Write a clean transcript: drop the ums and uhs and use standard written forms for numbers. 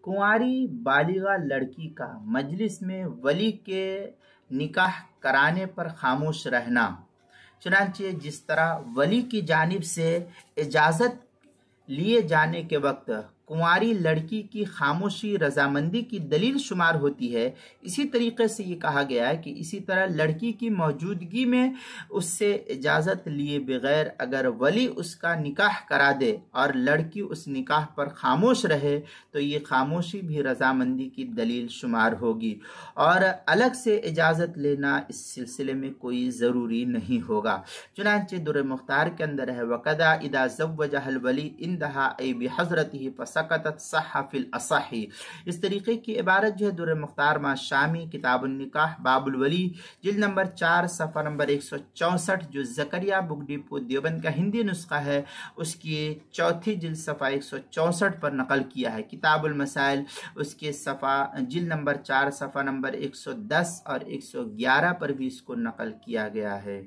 कुंवारी बालिगा लड़की का मजलिस में वली के निकाह कराने पर खामोश रहना। चुनांचे जिस तरह वली की जानिब से इजाज़त लिए जाने के वक्त कुंवारी लड़की की खामोशी रजामंदी की दलील शुमार होती है, इसी तरीके से ये कहा गया है कि इसी तरह लड़की की मौजूदगी में उससे इजाज़त लिए बगैर अगर वली उसका निकाह करा दे और लड़की उस निकाह पर खामोश रहे तो ये खामोशी भी रजामंदी की दलील शुमार होगी और अलग से इजाज़त लेना इस सिलसिले में कोई ज़रूरी नहीं होगा। चुनांचे दुर मुख्तार के अंदर है वक़दा इदा ज़व्वजहल वली इंदहा ए बिहज़रतिही फसकतत सह फिल असही। इस तरीके की इबारत जो है दुर मुख्तार मा शामी किताबुन निकाह बाबुल वली जिल्द नंबर 4 सफ़ा नंबर 164 जो ज़करिया बुक डिपो देवबंद का हिंदी नुस्खा है उसकी चौथी जिल्द सफ़ा 164 पर नकल किया है। किताबुल मसाइल उसके सफ़ा जिल्द नंबर 4 सफ़ा नंबर 110 और 111 पर भी इसको नकल किया गया है।